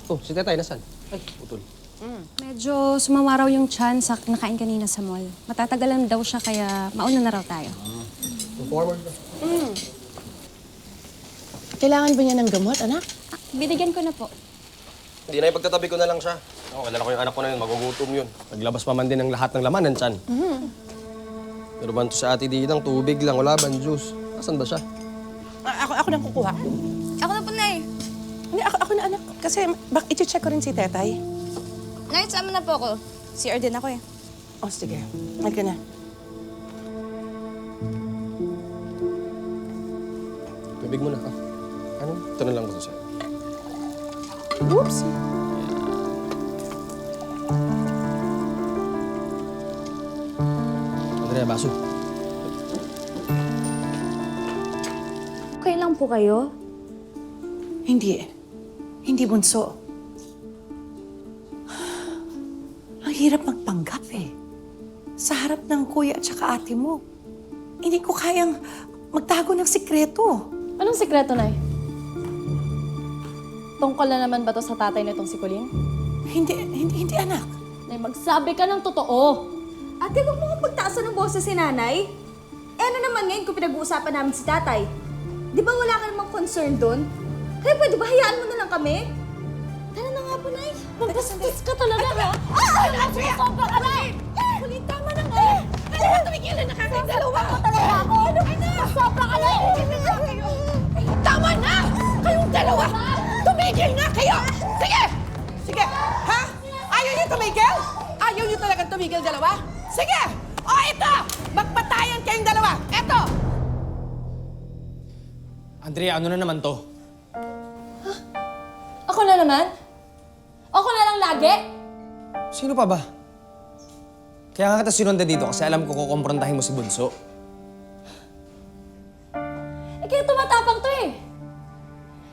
Oh, si Tetay, nasaan? Ay, putol. Medyo sumamaraw yung tiyan sa nakain kanina sa mall. Matatagalan daw siya kaya mauna na raw tayo. Forward ka. Kailangan ba niya ng gamot, anak? Binigyan ko na po. Hindi na, ipagtatabi ko na lang siya. Ako, kilala ko yung anak ko na yun, magugutom yun. Naglabas pa man din ng lahat ng laman ng tiyan. Pero ba ito sa ate Didang, tubig lang, wala bang juice? Nasaan ba siya? Ako nang kukuha. Ako na po, Nay. Hindi, ako na, anak. Kasi i-check ko rin si Tetay. Nay, sama na po ako. CR din ako eh. Oh, sige. Halika na. Tubig muna ka. Ano? Ito na lang gusto sa'yo. Oops! Andrea, baso. Okay lang po kayo? Hindi. Hindi, bunso. Ang hirap magpanggap eh. Sa harap ng kuya at saka ate mo. Hindi ko kayang magtago ng sikreto. Anong sikreto, Nay? Tungkol na naman ba to sa tatay nitong si Colleen? Hindi, anak. Nay, magsabi ka ng totoo. Ate, huwag mo kong pagtaasan ng boses si nanay. Eh, ano naman ngayon kung pinag-uusapan namin si tatay? Di ba wala ka namang concern doon? Kaya pwede ba hayaan mo na lang kami? Tara na nga po, Nay. Magpastos ka talaga, ha? Sobra ka na! Kulit, tama na nga! Kaya tumigilan na kami dalawa! Sobra talaga ako! Sobra ka na! Tama na! Kayong dalawa! Tumigil na kayo! Sige! Sige! Ha? Ayaw niyo tumigil? Ayaw niyo talagang tumigil dalawa? Sige! O ito! Magpatayan kayong dalawa! Ito! Andrea, ano na naman to? Ako na naman? Ako na lang lagi? Sino pa ba? Kaya nga kita sinundan dito kasi alam ko kukomprontahin mo si Bunso. Eh, kaya tumatapang to eh.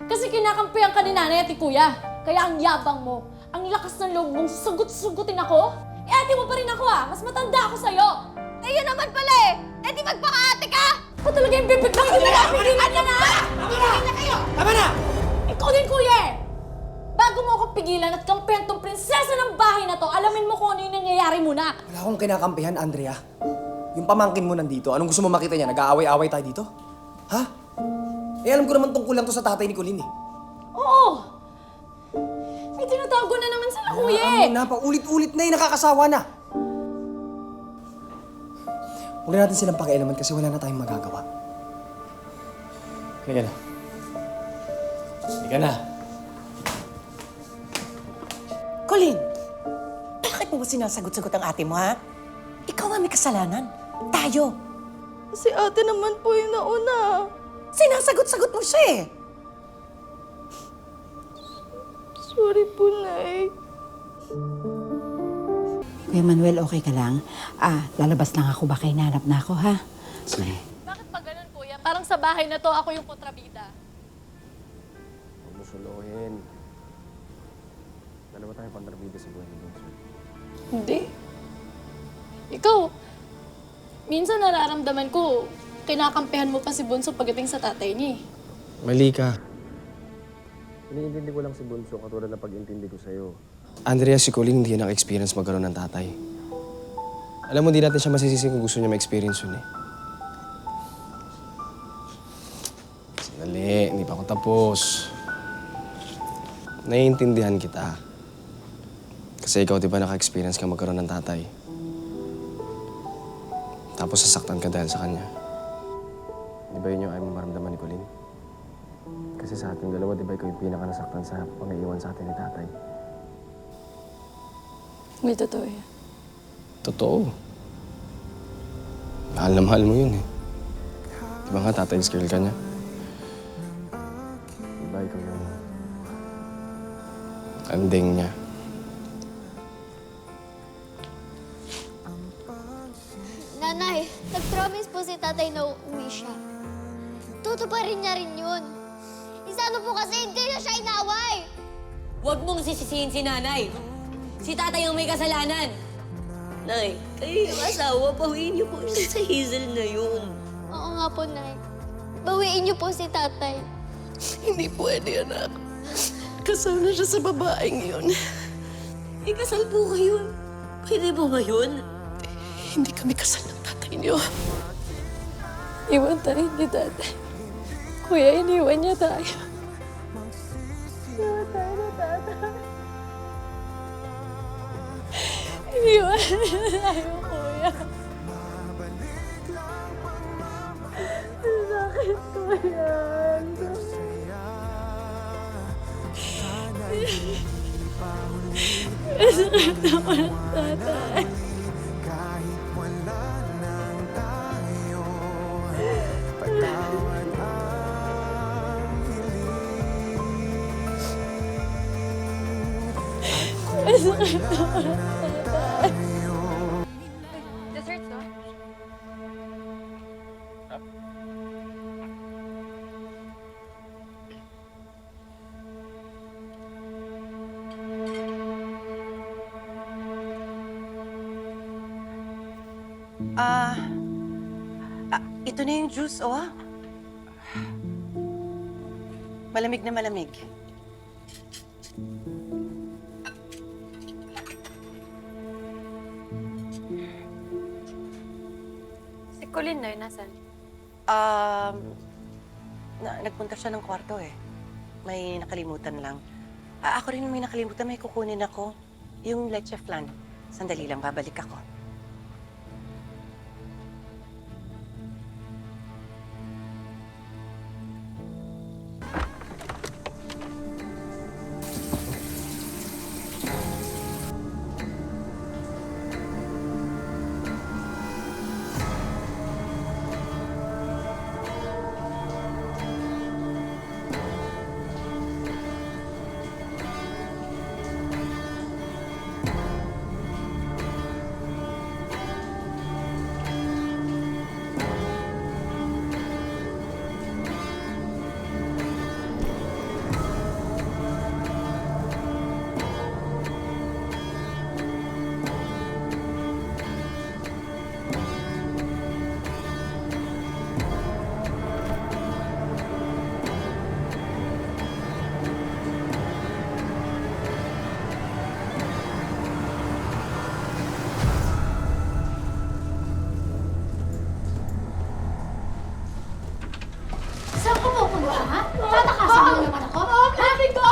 Kasi kinakampihan ka ni nanay at ni kuya. Kaya ang yabang mo, ang lakas ng loob mong sugot-sugutin ako. Eh, ate mo pa rin ako ah. Mas matanda ako sa'yo. Eh, yun naman pala eh! Eh, di magpaka-ate ka! Ako talaga yung bibig ng pinapigilin ka na! Tumigil na kayo! Tama na! Ikaw din, kuya eh! Bago mo ako pigilan at kampihan tong prinsesa ng bahay na to, alamin mo kung ano yung nangyayari muna. Wala akong kinakampihan, Andrea. Yung pamangkin mo nandito, anong gusto mo makita niya? Nag-aaway-aaway tayo dito? Ha? Eh, alam ko naman tungkol lang to sa tatay ni Colleen eh. Oo! May tinatago na naman sila, kuya eh! Ano na, paulit-ulit na eh, nakakasawa na. Huwag na natin silang pakialaman kasi wala na tayong magagawa. Halika na. Halika na. Colleen, bakit mo ba sinasagot-sagot ang ate mo, ha? Ikaw nga may kasalanan. Tayo. Si ate naman po yung nauna. Sinasagot-sagot mo siya eh. Sorry po, Nay. Kuya Manuel, okay ka lang? Lalabas lang ako. Baka hinanap na ako, ha? Sige. Bakit pa ganun, kuya? Parang sa bahay na to, ako yung kontrabida. Huwag mo suluhin. Dalawa tayong kontrabida sa buhay ni Bunso. Hindi. Ikaw, minsan nararamdaman ko, kinakampihan mo pa si Bunso pagdating sa tatay niya eh. Mali ka. Iniintindi ko lang si Bunso katulad na pag-intindi ko sa'yo. Andrea, si Colleen hindi yan experience magkaroon ng tatay. Alam mo, di natin siya masisisi kung gusto niya ma-experience yun eh. Sandali, hindi pa ako tapos. Naiintindihan kita. Kasi ikaw, di ba, naka-experience ka magkaroon ng tatay? Tapos sasaktan ka dahil sa kanya. Di ba yun yung ayaw mo maramdaman ni Colleen? Kasi sa ating dalawa, di ba ikaw yung pinaka-nasaktan sa pang-iwan sa atin ni tatay? Hindi totoo yan. Totoo. Mahal na mahal mo yun eh. Di ba nga, tatay's girl ka niya? Di ba ikaw yung... Anding niya. Nanay, nag-promise po si tatay na uuwi siya. Tutuparin niya rin yun. Isano po kasi hindi na siya inaway. Huwag mong sisisihin si nanay. Si tatay ang may kasalanan. Nay, kayo yung asawa, bawiin niyo po siya sa Hazel na yun. Oo nga po, Nay. Bawiin niyo po si tatay. Hindi pwede, anak. kasal na siya sa babaeng yun. Ikasal po kayo. Pwede ba ngayon? Hindi kami kasal ng tatay niyo. Iwan tayo ni tatay. Kuya, iniwan niya tayo. Iniwan tayo ni tatay. Iniwan niya tayo, kuya. Ang sakit ko yan. Ang sakit ako ng tatay. Ang sakit ako ng tatay. Desserts, no? Ito na yung juice, oh. Malamig na malamig. Si Colleen na yun, nasan? Nagpunta siya ng kwarto eh. May nakalimutan lang. Ako rin may nakalimutan, may kukunin ako. Yung leche flan. Sandali lang, babalik ako. Saan ka pupunta, ha? Tatakasan mo na naman ako? Let me go!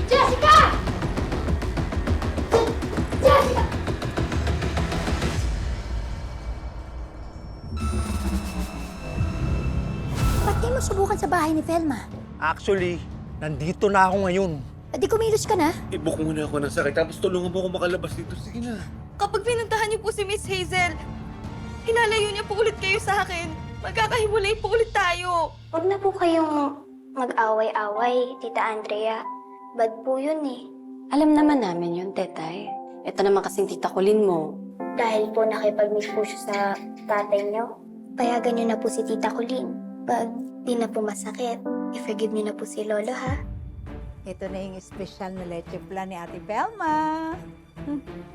Jessica! Jessica! Ba't di mo subukan sa bahay ni Velma? Actually, nandito na ako ngayon. Di kumilos ka na? Ibok muna ako ng sakit, tapos tulungan mo ako makalabas dito. Sige na. Kapag pinuntahan niyo po si Miss Hazel, hinalayo niya po ulit kayo sa akin. Magkakahiwalay po ulit tayo. Huwag na po kayong mag-away-away, Tita Andrea. Bad po yun eh. Alam naman namin yun, Tetay. Ito naman kasing tita Colleen mo. Dahil po nakipag-miss po siya sa tatay niyo, payagan niyo na po si Tita Colleen. Pag di na po masakit, i-forgive niyo na po si Lolo, ha? Ito na yung special na leche flan ni Ate Velma.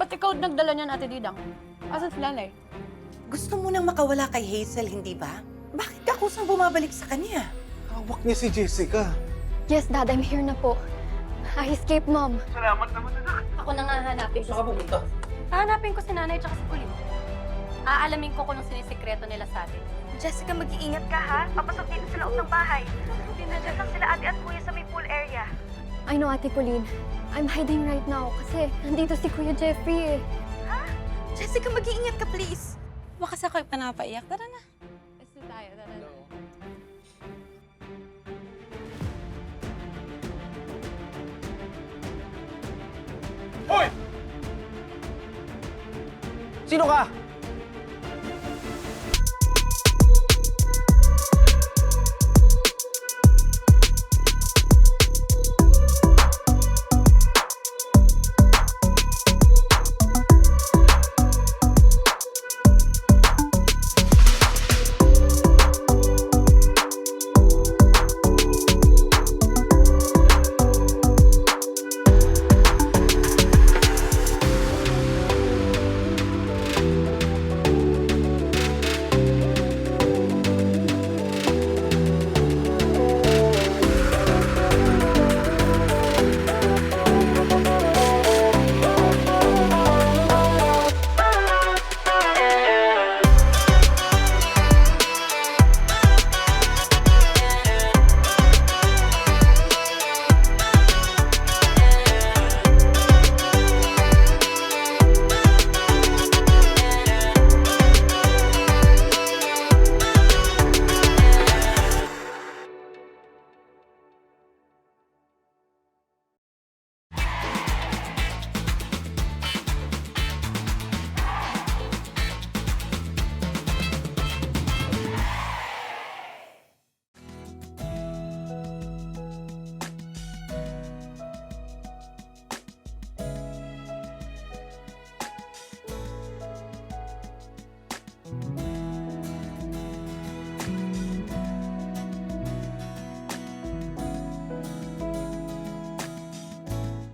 Ba't ikaw nagdala niyan, Ate Didang? Asan si Nanay? Gusto mo nang makawala kay Hazel, hindi ba? Bakit ka kusang bumabalik sa kanya? Hawak niya si Jessica. Yes, Dad, I'm here na po. I escaped, Mom. Salamat naman, anak. Ako na nga hanapin. Saan ka pupunta? Hahanapin ko si Nanay at si Colleen. Aalamin ko kung anong sinisikreto nila sa atin. Jessica, mag-iingat ka, ha? Papasok dito sa loob ng bahay. Dinadyan lang sila ate at kuya sa may pool area. I know, Ate Colleen. I'm hiding right now kasi nandito si Kuya Jeffrey eh. Jessica, mag-iingat ka, please. Wakas ako panapaiyak. Tara na. Let's do tayo. Tara na. Hoy! Sino ka?